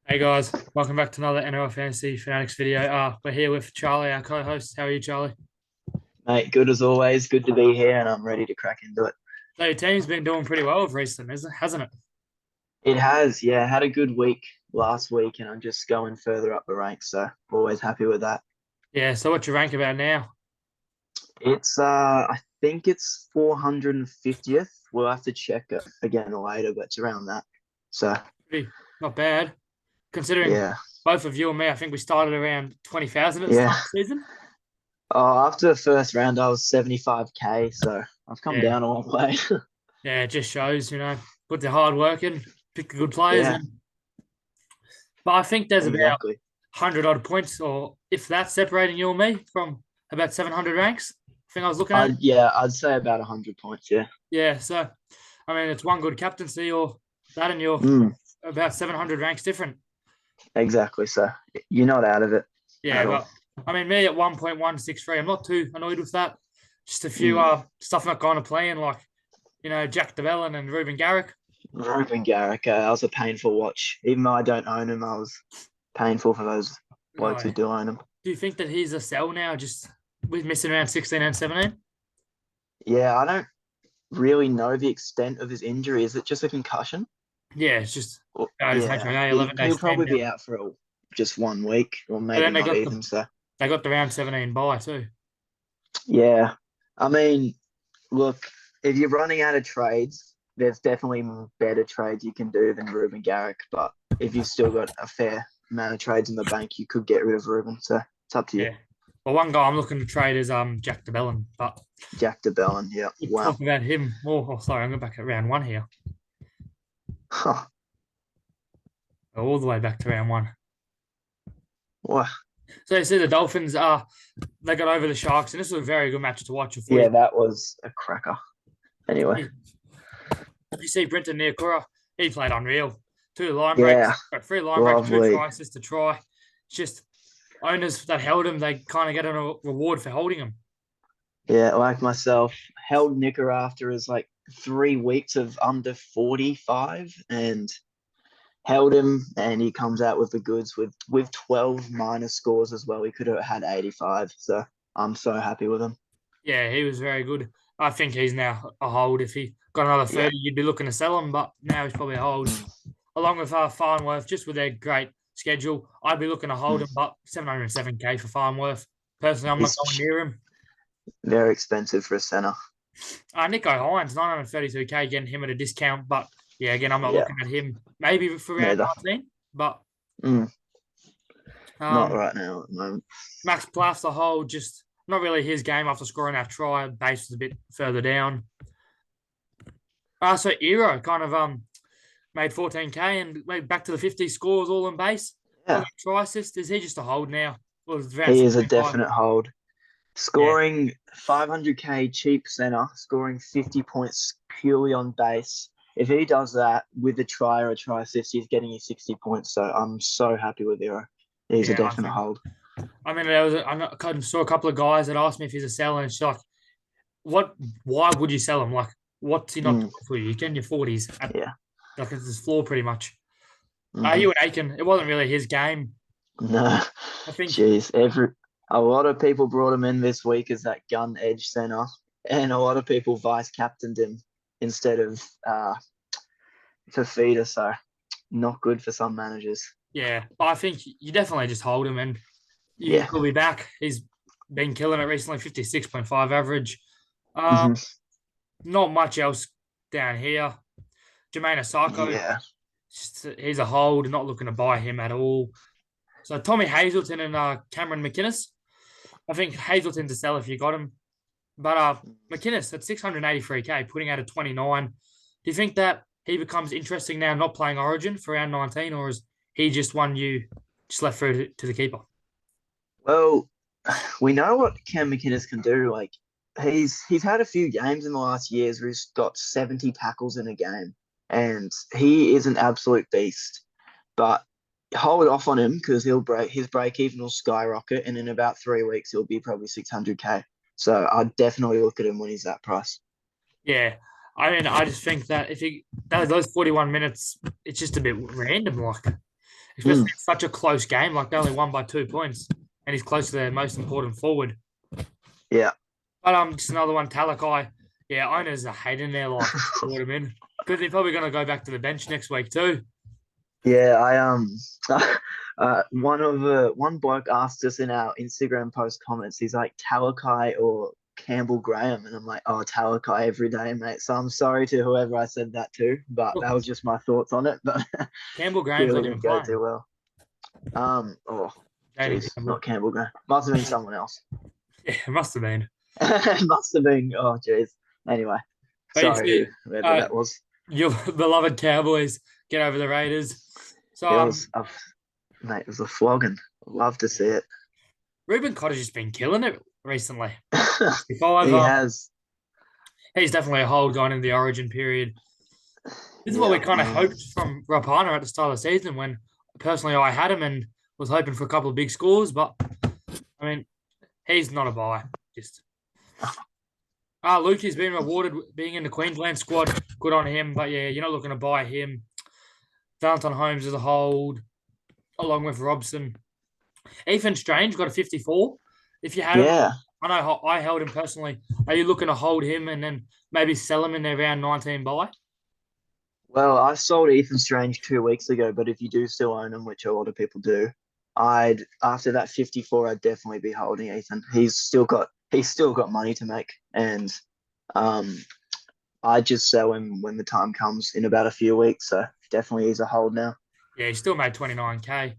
Hey guys, welcome back to another NRL Fantasy Fanatics video. We're here with Charlie, our co-host. How are you, Charlie? Mate, good as always. Good to be here, and I'm ready to crack into it. So your team's been doing pretty well of recent, hasn't it? It has, yeah, had a good week last week, and I'm just going further up the ranks, so always happy with that. Yeah. So what's your rank about now? I think it's 450th. We'll have to check it again later, but it's around that. So Pretty not bad, considering yeah, both of you and me. I think we started around 20,000 at the yeah. start of the season. After the first round, I was 75k, so I've come Yeah, down a long way. yeah. It just shows, put the hard work in, pick the good players, Yeah, and but I think there's about exactly. 100 odd points, or if that's separating you and me from about 700 ranks. I think I was looking at. I'd say about 100 points. Yeah. Yeah, so I mean, it's one good captaincy or that, and you're Mm, about 700 ranks different. exactly. So you're not out of it Yeah, at all. but I mean, me at 1.163, I'm not too annoyed with that. Just a few Mm. stuff not going to plan, like Jack DeBellin and Ruben Garrick. Ruben Garrick, that was a painful watch. Even though I don't own him, I was painful for those blokes No, who do own him. do you think that he's a sell now? Just with missing around 16 and 17. Yeah, I don't really know the extent of his injury. Is it just a concussion? Yeah, it's just his Yeah, HIA, he, 11 he'll days stand probably down. be out for just 1 week, or But maybe then not even. So they got the round 17 bye too. yeah, I mean, look, if you're running out of trades, there's definitely better trades you can do than Ruben Garrick. But if you've still got a fair amount of trades in the bank, you could get rid of Ruben. So it's up to you. Yeah. Well, one guy I'm looking to trade is Jack DeBellin, but Jack DeBellin, yeah, we'll wow. talk about him more. Oh, sorry, I'm going back at round one here. All the way back to round one. Wow. So you see the Dolphins they got over the Sharks, and this was a very good match to watch. A Yeah, footy. that was a cracker. Anyway, You see Brenton Neokura, he played unreal. Two line yeah, breaks, three line breaks, two lovely. tries to try. It's just owners that held him, they kind of get a reward for holding him. Yeah, like myself, held Nicker after his like 3 weeks of under 45 and held him, and he comes out with the goods with 12 minus scores as well. He could have had 85. So I'm so happy with him. Yeah, he was very good. I think he's now a hold. If he got another Yeah. 30, you'd be looking to sell him, but now he's probably a hold. Mm, Along with Farnworth, just with their great schedule, I'd be looking to hold mm. him, but 707K for Farnworth. Personally, I'm not going He's near him. very expensive for a center. Nico Hines, 932K, getting him at a discount. But yeah, again, I'm not Yeah, looking at him maybe for round neither. 19. But Mm, not um, right now at the moment. Max Plath, the whole, just not really his game after scoring that try. Base was a bit further down. So Eero kind of made 14K and made back to the 50 scores all in base. Yeah, Try assist. Is he just a hold now? Or is it around he is a 65? definite hold. Yeah. Scoring 500k cheap center, scoring 50 points purely on base. If he does that with a try or a try assist, he's getting you 60 points. So I'm so happy with Hero. He's a Yeah, I definite think. hold. I mean, I saw a couple of guys that asked me if he's a sell, and it's like, what? Why would you sell him? Like, what's he not Mm, doing for you? He's getting your 40s at yeah. like it's his floor pretty much. Hmm. You and Aiken, it wasn't really his game. No, I think. jeez. A lot of people brought him in this week as that gun edge center, and a lot of people vice captained him instead of Fafita. So not good for some managers. Yeah, I think you definitely just hold him, and Yeah. he'll be back. He's been killing it recently, 56.5 average. Uh, Hmm. Not much else down here. Jermaine Osako, Yeah. he's a hold, not looking to buy him at all. So Tommy Hazelton and Cameron McInnes. I think Hazelton's a sell if you got him. But McInnes at 683K, putting out a 29. Do you think that he becomes interesting now not playing Origin for round 19, or is he just one you just left through to the keeper? Well, we know what Cam McInnes can do. Like he's had a few games in the last years where he's got 70 tackles in a game, and he is an absolute beast. But hold off on him because his break even will skyrocket, and in about 3 weeks he'll be probably 600k. So I'd definitely look at him when he's that price. Yeah. I mean, I just think that if he does those 41 minutes, it's just a bit random. Like, especially in such a close game. Like they only won by 2 points, and he's close to their most important forward. Yeah. But just another one, Talakai. Yeah, owners are hating their life. Brought him in because they're probably going to go back to the bench next week too. Yeah, one bloke asked us in our Instagram post comments, he's like Talakai or Campbell Graham, and I'm like, oh, Talakai every day, mate. So I'm sorry to whoever I said that to, but that was just my thoughts on it. But Campbell Graham's clearly not even didn't go playing. too well. Oh, JDB jeez, Campbell. not Campbell Graham. Must have been someone else. Yeah, it must have been. Must have been. Oh, jeez. Anyway, But you sorry see, whoever that was. your beloved Cowboys get over the Raiders. So It was, mate, it was a flogging. Love to see it. Ruben Cotter's just been killing it recently. He has. He's definitely a hold going into the Origin period. This is what we kind of hoped from Rapana at the start of the season when personally I had him and was hoping for a couple of big scores, but I mean, he's not a buy. Just Lukey's been rewarded being in the Queensland squad. Good on him, but yeah, you're not looking to buy him. Valentine Holmes is a hold, along with Robson. Ethan Strange got a 54. If you had him, I know I held him personally. Are you looking to hold him and then maybe sell him in their round 19 buy? Well, I sold Ethan Strange 2 weeks ago, but if you do still own him, which a lot of people do, after that 54, I'd definitely be holding Ethan. He's still got money to make, and I'd just sell him when the time comes in about a few weeks. So definitely he's a hold now. Yeah, he still made 29K.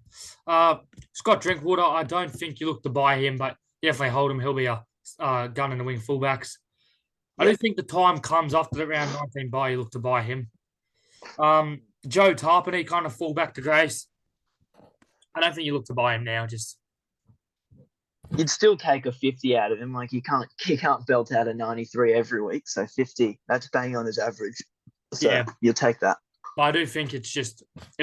Scott Drinkwater, I don't think you look to buy him, but definitely hold him. He'll be a gun in the wing fullbacks. I do think the time comes after the round 19 buy, you look to buy him. Joe Tarpany, kind of fullback to Grace. I don't think you look to buy him now. Just you'd still take a 50 out of him. Like he can't belt out a 93 every week. So 50, that's bang on his average. So yeah, you'll take that. But I do think it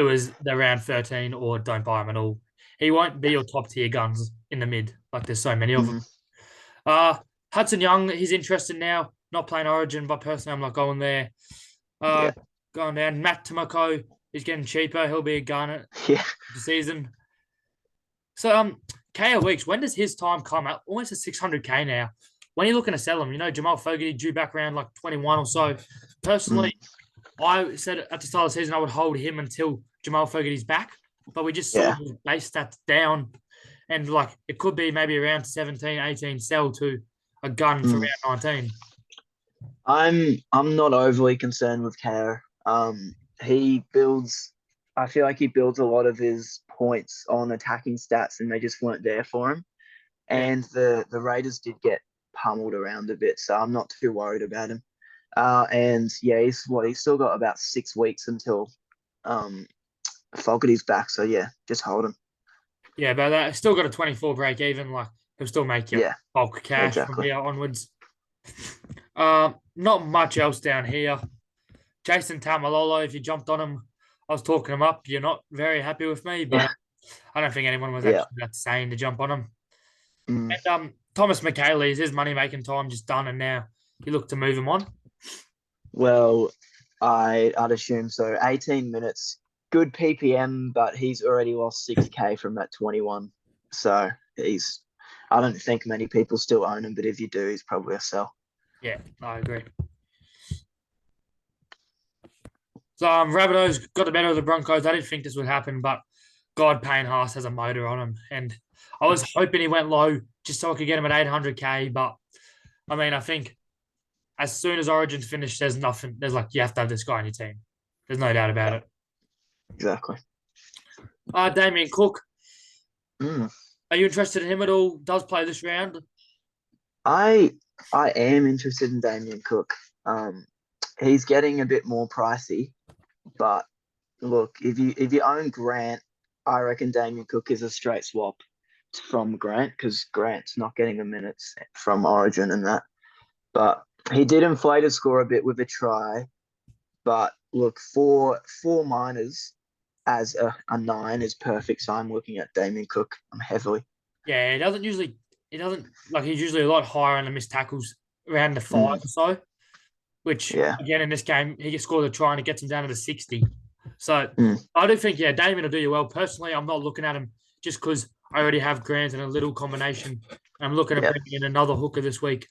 was the round 13 or don't buy him at all. He won't be your top tier guns in the mid. Like there's so many of them. Hudson Young, he's interested now. Not playing Origin, but personally, I'm not going there. Going down. Matt Timoko is getting cheaper. He'll be a gun at the season. So, KO Weeks, when does his time come? Almost at 600K now. When are you looking to sell him? You know, Jamal Fogarty due back around like 21 or so. Personally, I said at the start of the season I would hold him until Jamal Fogarty's back, but we just saw his base stats down, and like it could be maybe around 17, 18 sell to a gun for round 19. I'm not overly concerned with KO. I feel like he builds a lot of his points on attacking stats, and they just weren't there for him. And the Raiders did get pummeled around a bit, so I'm not too worried about him. And yeah, he's still got about 6 weeks until Fogarty's back. So yeah, just hold him. Yeah, but that still got a 24 break even. Like he'll still make you bulk cash from here onwards. Not much else down here. Jason Tamalolo, if you jumped on him, I was talking him up. You're not very happy with me, but I don't think anyone was actually that sane to jump on him. And Thomas McKaylee, is his money making time just done, and now you look to move him on? Well, I'd assume so. 18 minutes, good PPM, but he's already lost 6K from that 21. So I don't think many people still own him, but if you do, he's probably a sell. Yeah, I agree. So Rabbitohs got the better of the Broncos. I didn't think this would happen, but God, Payne Haas has a motor on him. And I was hoping he went low just so I could get him at 800K. But, I mean, I think as soon as Origin's finished, there's nothing. There's like, you have to have this guy on your team. There's no doubt about it. Exactly. Damien Cook. Are you interested in him at all? Does play this round? I am interested in Damien Cook. He's getting a bit more pricey, but look, if you own Grant, I reckon Damien Cook is a straight swap from Grant because Grant's not getting the minutes from Origin and that. But he did inflate his score a bit with a try. But look, for minors as a 9 is perfect. So I'm looking at Damien Cook. I'm heavily. Yeah, he's usually a lot higher on the missed tackles around the 5 or so. Which again in this game he scores a try and it gets him down to the 60. So I do think, Damien will do you well. Personally, I'm not looking at him just because I already have Grant in a little combination. I'm looking at Yeah. bringing in another hooker this week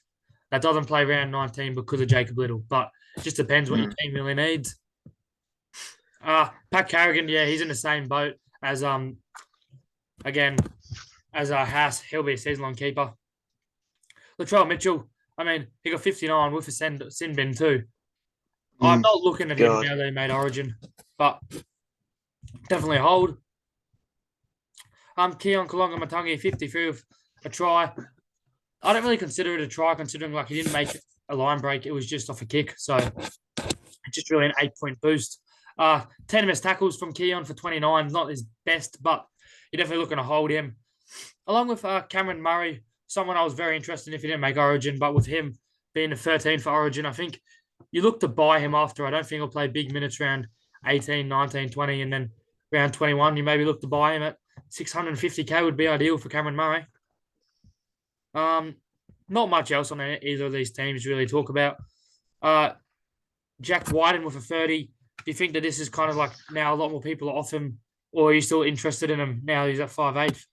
that doesn't play round 19 because of Jacob Little. But it just depends what your team really needs. Pat Carrigan, he's in the same boat as Haas. He'll be a season-long keeper. Latrell Mitchell, he got 59 with a sin bin too. I'm not looking at him now that he made Origin, but definitely a hold. Keon Kalonga-Matangi, 53 with a try. I don't really consider it a try, considering he didn't make a line break. It was just off a kick, so it's just really an 8-point boost. 10 missed tackles from Keon for 29, not his best, but you're definitely looking to hold him. Along with Cameron Murray, someone I was very interested in if he didn't make Origin, but with him being the 13 for Origin, I think you look to buy him after. I don't think he'll play big minutes around 18, 19, 20, and then round 21, you maybe look to buy him at 650K would be ideal for Cameron Murray. Not much else on either of these teams to really talk about. Jack Wyden with a 30. Do you think that this is kind of now a lot more people are off him, or are you still interested in him now he's at 5'8"?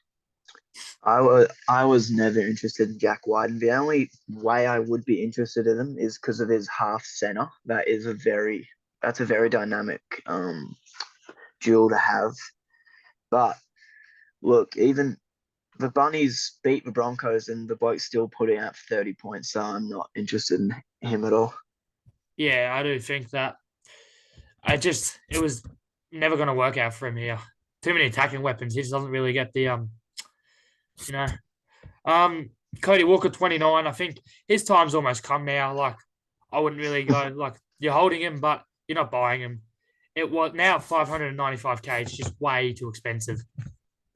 I was never interested in Jack Wyden. The only way I would be interested in him is because of his half center. That's a very dynamic duel to have. But look, even the Bunnies beat the Broncos and the bloke's still putting out 30 points, so I'm not interested in him at all. Yeah, I do think that. It was never going to work out for him here. Too many attacking weapons. He just doesn't really get the Cody Walker, 29. I think his time's almost come now. I wouldn't really go you're holding him, but you're not buying him. It was now 595K. It's just way too expensive.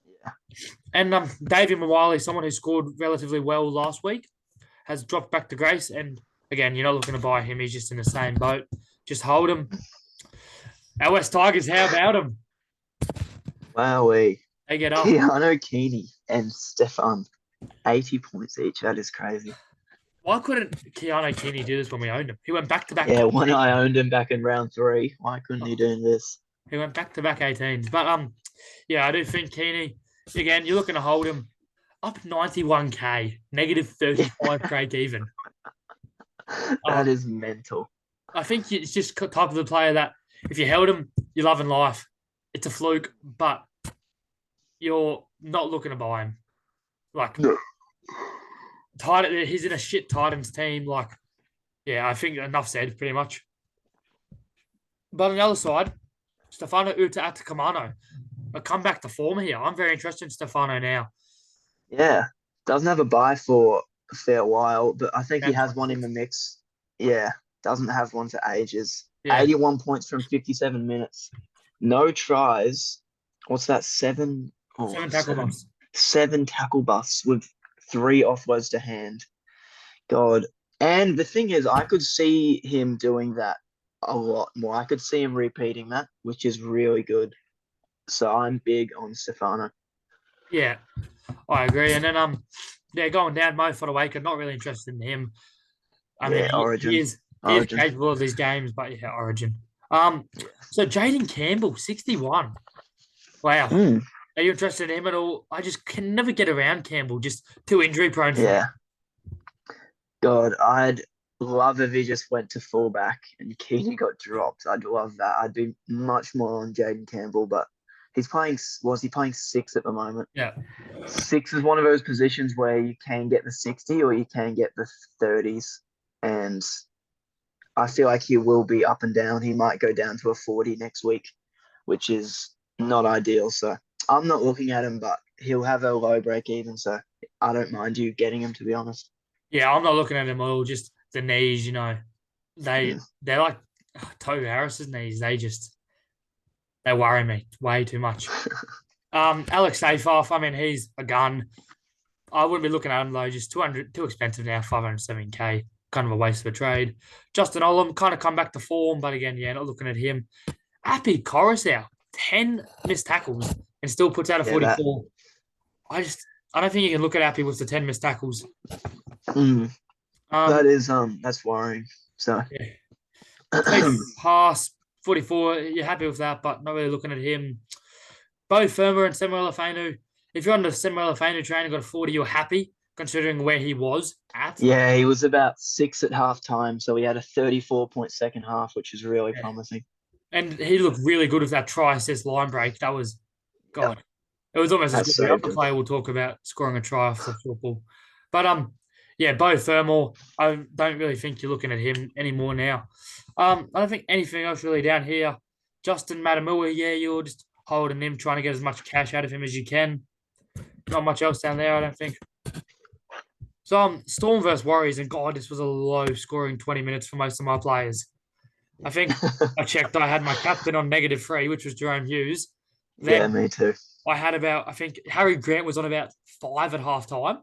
Yeah. And David Mawali, someone who scored relatively well last week, has dropped back to grace. And again, you're not looking to buy him. He's just in the same boat. Just hold him. Our West Tigers, how about him? Wowee. They get up. Keanu Keeney and Stefan, 80 points each. That is crazy. Why couldn't Keanu Keeney do this when we owned him? He went back-to-back. Yeah, when I owned him back in round 3, why couldn't he do this? He went back-to-back 18s. But, I do think Keeney, again, you're looking to hold him up 91K, negative 35 break even. That is mental. I think it's just type of the player that if you held him, you're loving life. It's a fluke, but you're not looking to buy him. No. He's in a shit Titans team. I think enough said, pretty much. But on the other side, Stefano Utaatakamano, a comeback to form here. I'm very interested in Stefano now. Yeah, doesn't have a bye for a fair while, but I think he has one in the mix. Yeah, doesn't have one for ages. Yeah. 81 points from 57 minutes. No tries. What's that? 7 tackle busts. 7 tackle busts with 3 offloads to hand. God. And the thing is, I could see him doing that a lot more. I could see him repeating that, which is really good. So I'm big on Stefano. Yeah, I agree. And then going down Mo Fodawaker, not really interested in him. Origin. He is capable of these games, but Origin. So Jaden Campbell, 61. Wow. Are you interested in him at all? I just can never get around Campbell, just too injury prone. Yeah. God, I'd love if he just went to fullback and Keeney got dropped. I'd love that. I'd be much more on Jaden Campbell, but he's playing 6 at the moment? Yeah. 6 is one of those positions where you can get the 60 or you can get the 30s. And I feel like he will be up and down. He might go down to a 40 next week, which is not ideal. So I'm not looking at him, but he'll have a low break even. So I don't mind you getting him, to be honest. Yeah, I'm not looking at him at all. Just the knees, they're like Toby Harris's knees. They worry me way too much. Alex Seyfarth, he's a gun. I wouldn't be looking at him though. Just too expensive now. 507K, kind of a waste of a trade. Justin Olam kind of come back to form, but again, not looking at him. Appy Coruscant, 10 missed tackles and still puts out a 44. I don't think you can look at Appy with the 10 missed tackles. That is that's worrying. So Pass 44. You're happy with that, but not really looking at him. Bo Firma and Samuel Afenu. If you're on the Samuel Afenu train and got a 40, you're happy considering where he was at. Yeah, he was about 6 at halftime, so he had a 34-point second half, which is really Yeah. promising. And he looked really good with that try assist line break. That was Yep, God. It was almost as that's good as so the other good. player we'll talk about scoring a try off the football. But yeah, Bo Thermal, I don't really think you're looking at him anymore now. I don't think anything else really down here. Justin Matamua, yeah, you're just holding him, trying to get as much cash out of him as you can. Not much else down there, I don't think. So Storm versus Warriors, and God, this was a low-scoring 20 minutes for most of my players. I think I checked. I had my captain on -3, which was Jerome Hughes. Yeah, Then me too. I think Harry Grant was on about 5 at halftime.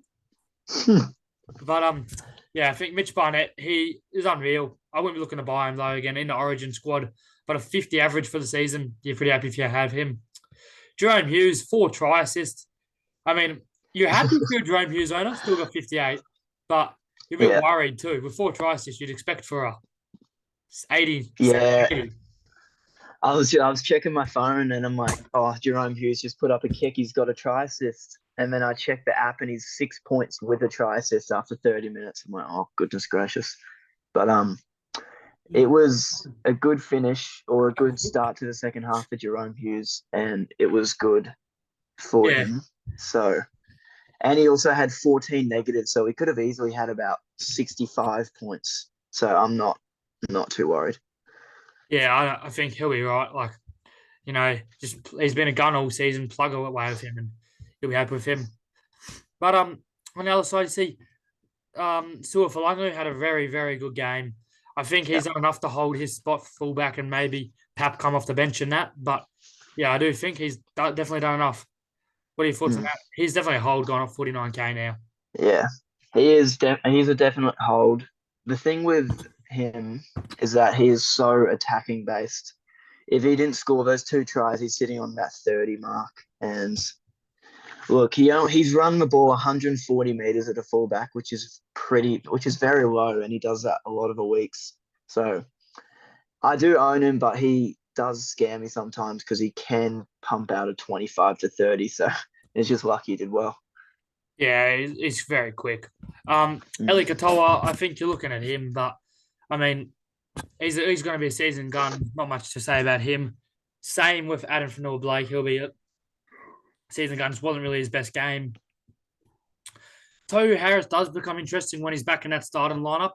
But yeah, I think Mitch Barnett, he is unreal. I wouldn't be looking to buy him though again in the Origin squad. But a 50 average for the season, you're pretty happy if you have him. Jerome Hughes, 4 try assists. I mean, you're happy if you're a Jerome Hughes owner, still got 58, but you're a bit Yeah, worried too. With 4 try assists, you'd expect for a 80, yeah. 80. I was checking my phone and I'm like, oh, Jerome Hughes just put up a kick. He's got a try assist. And then I checked the app and he's 6 points with a try assist after 30 minutes. I'm like, oh, goodness gracious. But it was a good finish or a good start to the second half for Jerome Hughes, and it was good for Yeah, him. So, and he also had 14 negatives, so he could have easily had about 65 points. So I'm not too worried. yeah, I think he'll be right. Like, just he's been a gun all season. Plug away with him, and you'll be happy with him. But on the other side, you see, Sua Falangu had a very, very good game. I think Yeah. he's done enough to hold his spot for fullback and maybe Pap come off the bench in that. But yeah, I do think he's definitely done enough. What are your thoughts on that? He's definitely a hold gone off 49K now. Yeah, he is. He's a definite hold. The thing with him is that he is so attacking based. If he didn't score those 2 tries, he's sitting on that 30 mark. And look, he's run the ball 140 meters at a fullback, which is very low, and he does that a lot of the weeks. So I do own him, but he does scare me sometimes because he can pump out a 25 to 30. So it's just lucky he did well. Yeah, he's very quick. Mm. Eli Katoa, I think you're looking at him, but I mean, he's going to be a season gun. Not much to say about him. Same with Adam Fanua Blake. He'll be a season gun. Just wasn't really his best game. Tohu Harris does become interesting when he's back in that starting lineup.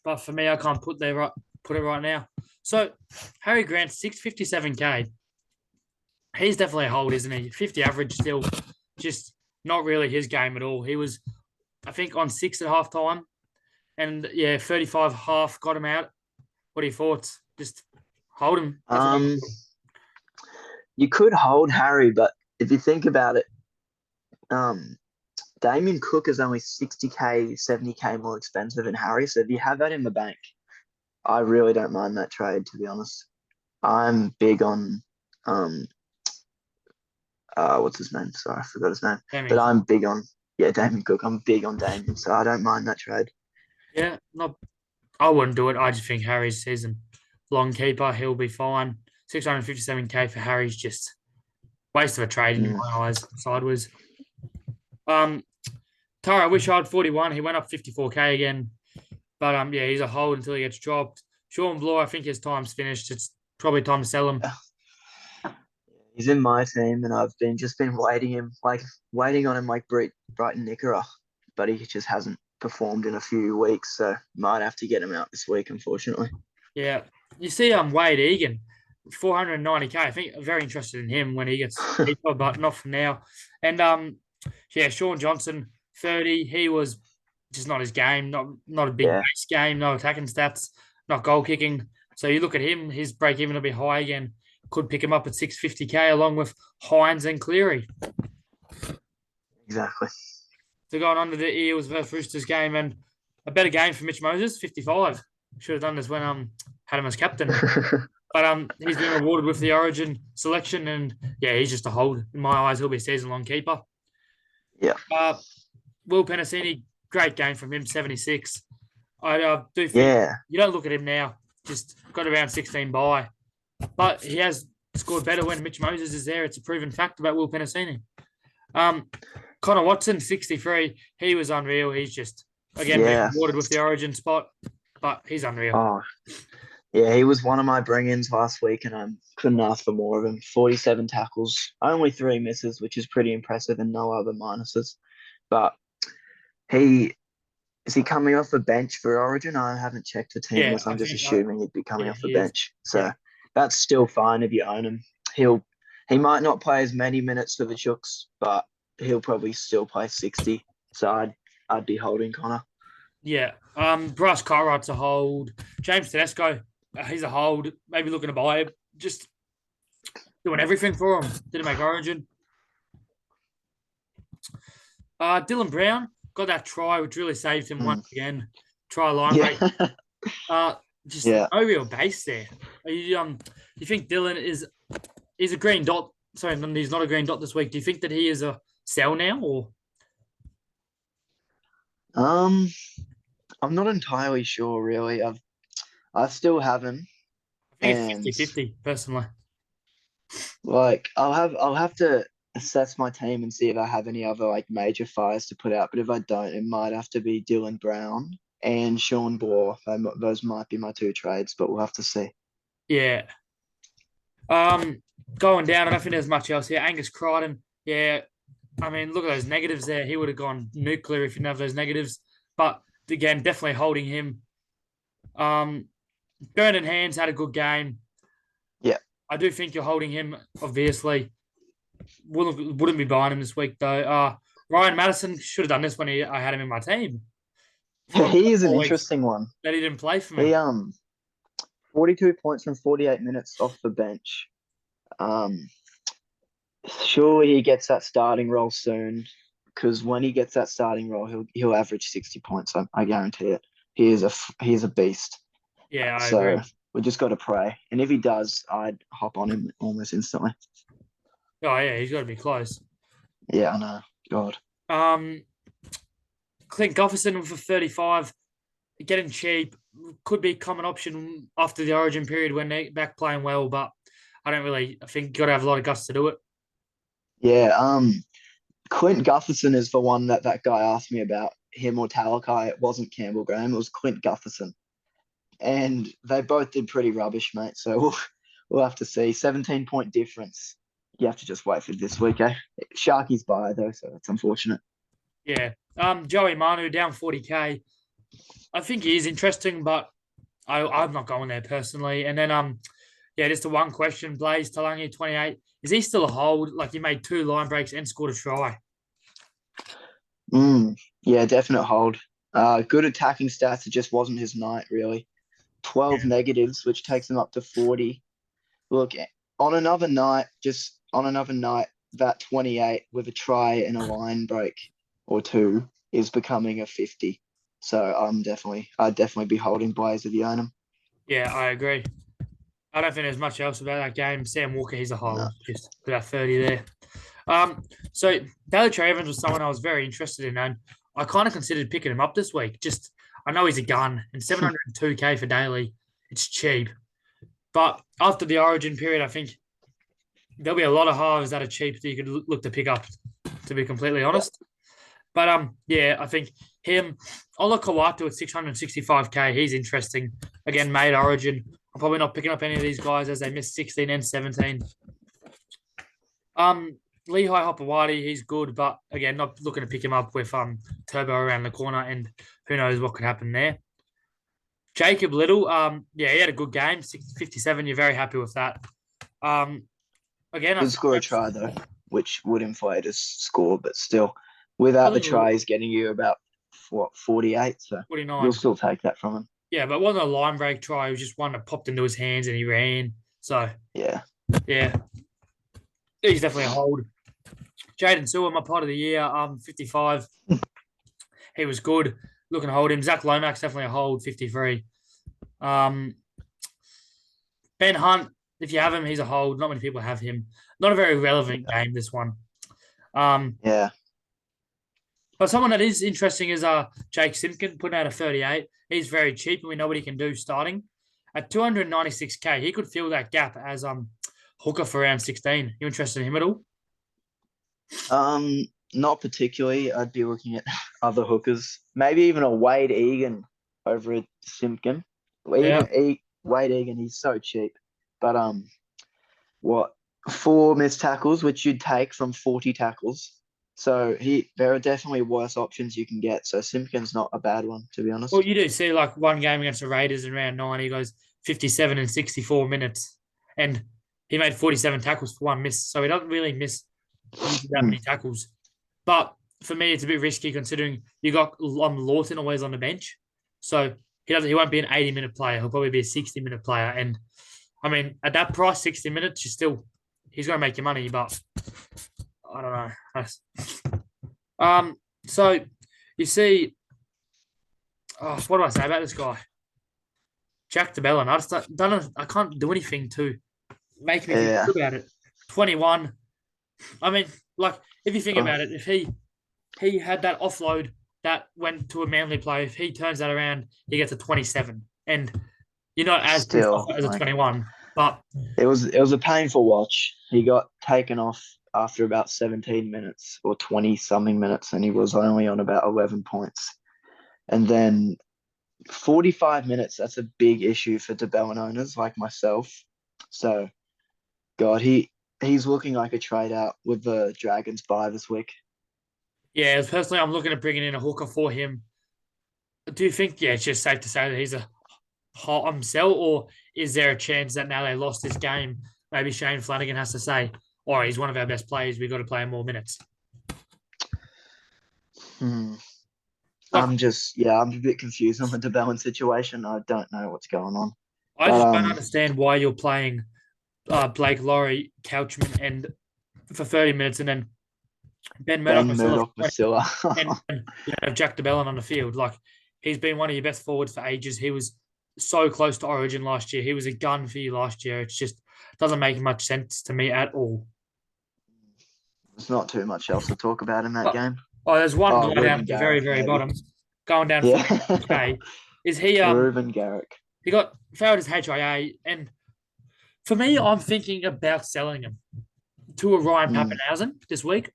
But for me, I can't put it right now. So Harry Grant, 657K. He's definitely a hold, isn't he? 50 average still, just not really his game at all. He was, I think, on 6 at halftime. And yeah, 35 half got him out. What are your thoughts? Just hold him. You could hold Harry, but if you think about it, Damien Cook is only 60K, 70K more expensive than Harry. So if you have that in the bank, I really don't mind that trade, to be honest. I'm big on what's his name? Sorry, I forgot his name. Damien But Cook. I'm big on Damien Cook. I'm big on Damien, so I don't mind that trade. Yeah, I wouldn't do it. I just think Harry's season long keeper. He'll be fine. 657K for Harry's just waste of a trade in my eyes, sideways. Tara, I wish I had 41. He went up 54K again. But yeah, he's a hold until he gets dropped. Sean Bloor, I think his time's finished. It's probably time to sell him. He's in my team, and I've been waiting on him like Brighton Nickera, but he just hasn't performed in a few weeks, so might have to get him out this week, unfortunately. Yeah, you see, Wade Egan, 490K. I think I'm very interested in him when he gets cheaper, but not for now. And yeah, Sean Johnson, 30. He was just not his game. Not a big base game. No attacking stats. Not goal kicking. So you look at him, his break even will be high again. Could pick him up at 650K along with Hines and Cleary. Exactly. So going on to the Eels versus Roosters game, and a better game for Mitch Moses, 55. Should have done this when had him as captain. But he's been rewarded with the Origin selection, and yeah, he's just a hold. In my eyes, he'll be a season-long keeper. Yeah. Will Penasini, great game from him, 76. I do think you don't look at him now. just got around 16 by. But he has scored better when Mitch Moses is there. It's a proven fact about Will Penasini. Connor Watson, 63. He was unreal. He's just, again, being rewarded with the Origin spot, but he's unreal. Oh, yeah, he was one of my bring-ins last week, and I couldn't ask for more of him. 47 tackles, only 3 misses, which is pretty impressive, and no other minuses. But is he coming off the bench for Origin? I haven't checked the team list. I'm just assuming he'd be coming off the bench. So that's still fine if you own him. He might not play as many minutes for the Chooks, but he'll probably still play 60. So I'd be holding Connor. Yeah. Bryce Cartwright's a hold. James Tedesco, he's a hold. Maybe looking to buy him. Just doing everything for him. Didn't make Origin. Dylan Brown got that try, which really saved him once again. Try line break. No real base there. You think Dylan is a green dot? Sorry, he's not a green dot this week. Do you think that he is a sell now, or? I'm not entirely sure, really. I still have him. I think it's 50-50, personally. Like, I'll have to assess my team and see if I have any other like major fires to put out. But if I don't, it might have to be Dylan Brown and Sean Bohr. Those might be my 2 trades, but we'll have to see. Yeah. Going down, I don't think there's much else here. Angus Crichton, yeah. I mean, look at those negatives there. He would have gone nuclear if you didn't have those negatives. But again, definitely holding him. Brendan Hands had a good game. Yeah. I do think you're holding him, obviously. Wouldn't be buying him this week, though. Ryan Madison should have done this when I had him in my team. He is an interesting one. That he didn't play for me. He 42 points from 48 minutes off the bench. Surely he gets that starting role soon, because when he gets that starting role, he'll average 60 points. I guarantee it. He is a beast. Yeah, I agree. We just got to pray, and if he does, I'd hop on him almost instantly. Oh yeah, he's got to be close. Yeah, I know. God. Clint Gufferson with a 35, getting cheap, could be a common option after the Origin period when they're back playing well, but I think you got to have a lot of guts to do it. Yeah, Clint Gufferson is the one that guy asked me about, him or Talakai. It wasn't Campbell Graham, it was Clint Gufferson. And they both did pretty rubbish, mate, so we'll have to see. 17-point difference. You have to just wait for this week, eh? Sharky's by, though, so it's unfortunate. Yeah. Joey Manu down 40K. I think he is interesting, but I'm not going there personally. And then, just the one question, Blaze Talangi, 28. Is he still a hold? Like, he made 2 line breaks and scored a try. Yeah, definite hold. Good attacking stats. It just wasn't his night, really. 12 negatives, which takes him up to 40. Look, on another night, that 28 with a try and a line break or 2 is becoming a 50. So I'd definitely be holding Blaze if you own him. Yeah, I agree. I don't think there's much else about that game. Sam Walker, he's a hold. No. Just about 30 there. So Daly Cherry Evans was someone I was very interested in, and I kind of considered picking him up this week. Just, I know he's a gun, and 702K for Daly, it's cheap. But after the Origin period, I think there'll be a lot of halves that are cheap that you could look to pick up, to be completely honest. But, I think him, Ola Kawatu at 665K, he's interesting. Again, made Origin. I'm probably not picking up any of these guys as they missed 16 and 17. Lehigh Hopewadi, he's good, but again, not looking to pick him up with Turbo around the corner, and who knows what could happen there. Jacob Little, he had a good game, 57. You're very happy with that. Again, did score a try though, which would inflate his score, but still, without the try, he's getting you about 48. So 49. You'll still take that from him. Yeah, but it wasn't a line break try. It was just one that popped into his hands and he ran. So yeah, he's definitely a hold. Jaden Sewer, my pot of the year, 55. He was good. Looking to hold him. Zach Lomax, definitely a hold, 53. Ben Hunt, if you have him, he's a hold. Not many people have him. Not a very relevant game, this one. Yeah. But someone that is interesting is Jake Simpkin, putting out a 38. He's very cheap, and we know what he can do starting. at 296K, he could fill that gap as hooker for round 16. You interested in him at all? Not particularly. I'd be looking at other hookers. Maybe even a Wade Egan over at Simpkin. Yeah. Wade Egan, he's so cheap. But what 4 missed tackles, which you'd take from 40 tackles. So there are definitely worse options you can get. So Simpkin's not a bad one, to be honest. Well, you do see like one game against the Raiders in round 9, he goes 57 in 64 minutes, and he made 47 tackles for 1 miss. So he doesn't really miss that many tackles. But for me, it's a bit risky considering you got Lawton always on the bench. So he won't be an 80-minute player. He'll probably be a 60-minute player. And I mean, at that price, 60 minutes, he's going to make you money, but I don't know. So you see, what do I say about this guy? Jack DeBellin. I just don't know. I can't do anything to make me feel good about it. 21. I mean, like, if you think about it, if he had that offload that went to a Manly player, if he turns that around, he gets a 27. And you're not as pissed off as a 21. But it was a painful watch. He got taken off after about 17 minutes or 20-something minutes, and he was only on about 11 points. And then 45 minutes, that's a big issue for DeBellin owners like myself. So, God, he's looking like a trade out with the Dragons bye this week. Yeah, personally, I'm looking at bringing in a hooker for him. Do you think, it's just safe to say that he's a hot sell, or is there a chance that now they lost this game, maybe Shane Flanagan has to say, he's one of our best players, we've got to play him more minutes? I'm a bit confused on the DeBellin situation. I don't know what's going on. I just don't understand why you're playing Blake Laurie, Couchman, and for 30 minutes, and then Ben Murdoch-Masila and you have Jack DeBellin on the field. Like, he's been one of your best forwards for ages. He was so close to Origin last year. He was a gun for you last year. It just doesn't make much sense to me at all. There's not too much else to talk about in that game. There's one guy down at the very, very bottom, going down 40K. Is he Ruben Garrick? He failed his HIA, and for me, I'm thinking about selling him to a Ryan Pappenhausen this week,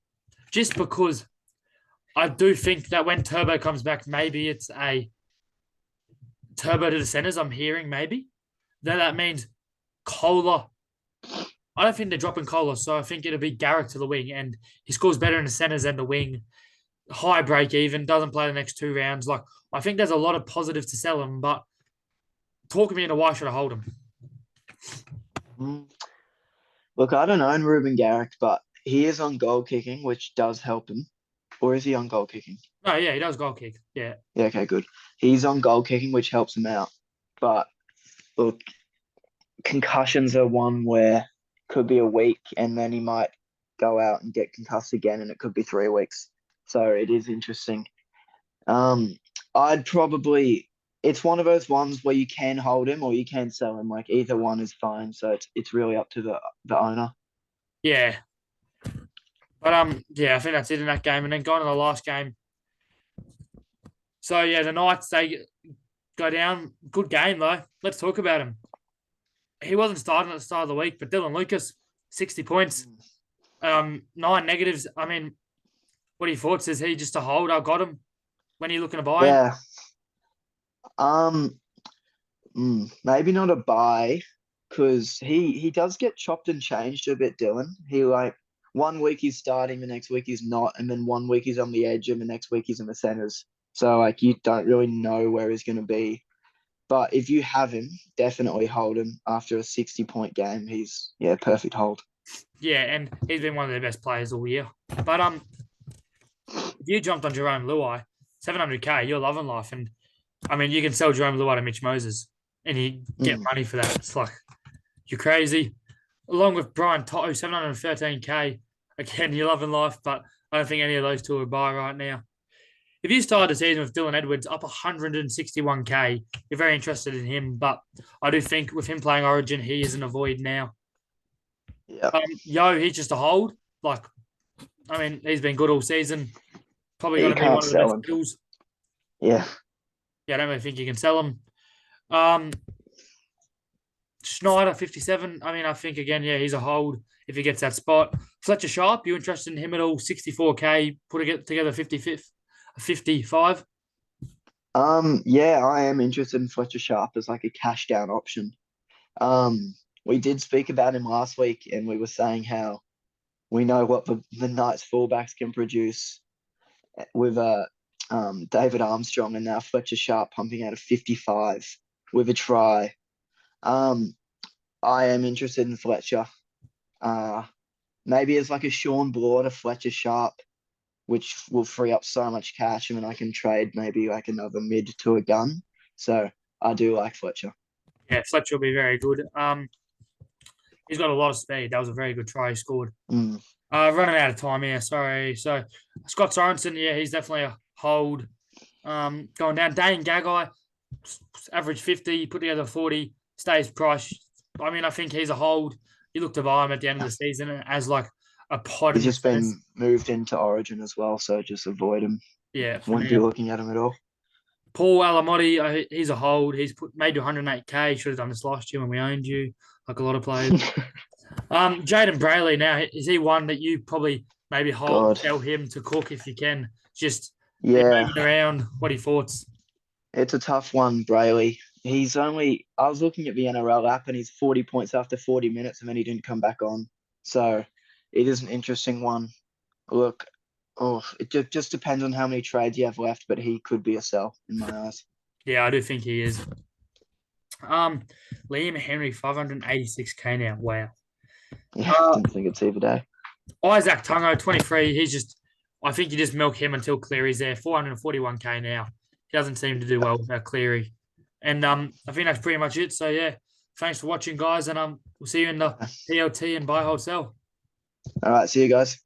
just because I do think that when Turbo comes back, maybe it's a Turbo to the centers. I'm hearing maybe. Then that means Kohler. I don't think they're dropping Kohler, so I think it'll be Garrick to the wing, and he scores better in the centers than the wing. High break even, doesn't play the next 2 rounds. Like, I think there's a lot of positives to sell him, but talk me into why should I hold him? Look, I don't own Ruben Garrick, but he is on goal kicking, which does help him. Or is he on goal kicking? No, yeah, he does goal kick. Yeah. Yeah, okay, good. He's on goal kicking, which helps him out. But look, concussions are one where could be a week, and then he might go out and get concussed again, and it could be 3 weeks. So it is interesting. It's one of those ones where you can hold him or you can sell him. Like, either one is fine. So it's really up to the owner. Yeah. But I think that's it in that game. And then going to the last game. So the Knights, they go down. Good game though. Let's talk about him. He wasn't starting at the start of the week, but Dylan Lucas, 60 points, 9 negatives. I mean, what are your thoughts? Is he just a hold? I got him. When are you looking to buy him? Maybe not a buy, because he does get chopped and changed a bit, Dylan. He, like, 1 week he's starting, the next week he's not, and then 1 week he's on the edge, and the next week he's in the centers. So, like, you don't really know where he's going to be. But if you have him, definitely hold him. After a 60-point game, he's, perfect hold. Yeah, and he's been one of their best players all year. But if you jumped on Jerome Luai, 700K, you're loving life. And, I mean, you can sell Jerome Luai to Mitch Moses, and you get money for that. It's like, you're crazy. Along with Brian Toto, 713K. Again, you're loving life, but I don't think any of those two are buy right now. If you started the season with Dylan Edwards up 161K, you're very interested in him. But I do think with him playing Origin, he is an avoid now. Yeah. He's just a hold. Like, I mean, he's been good all season. Probably going to be one of the best skills. Yeah. Yeah, I don't really think you can sell him. Schneider, 57. I mean, I think again, yeah, he's a hold if he gets that spot. Fletcher Sharp, you interested in him at all? 64K, put it together 55. Yeah, I am interested in Fletcher Sharp as like a cash down option. We did speak about him last week, and we were saying how we know what the Knights fullbacks can produce with David Armstrong, and now Fletcher Sharp pumping out a 55 with a try. I am interested in Fletcher. Maybe as like a Sean Bloor to Fletcher Sharp, which will free up so much cash. I mean, I can trade maybe like another mid to a gun. So I do like Fletcher. Yeah, Fletcher will be very good. He's got a lot of speed. That was a very good try he scored. Mm. Running out of time here. Sorry. So Scott Sorensen, yeah, he's definitely a hold. Going down. Dane Gagai, average 50, put together 40, stays price. I mean, I think he's a hold. You look to buy him at the end of the season as like a pod. He's just been moved into Origin as well, so just avoid him. Yeah, Wouldn't be looking at him at all. Paul Alamotti, he's a hold. He's made you 108K. Should have done this last year when we owned you, like a lot of players. Jaden Brayley, now, is he one that you probably maybe hold, tell him to cook if you can? Just moving around. What are your thoughts? It's a tough one, Brayley. I was looking at the NRL app, and he's 40 points after 40 minutes, and then he didn't come back on. So it is an interesting one. Look, it just depends on how many trades you have left, but he could be a sell in my eyes. Yeah, I do think he is. Liam Henry, 586K now. Wow. Yeah, I didn't think it's either day. Isaac Tungo, 23. I think you just milk him until Cleary's there. 441K now. He doesn't seem to do well without Cleary. And I think that's pretty much it. So, yeah, thanks for watching, guys. And we'll see you in the PLT and buy, hold, sell. All right, see you guys.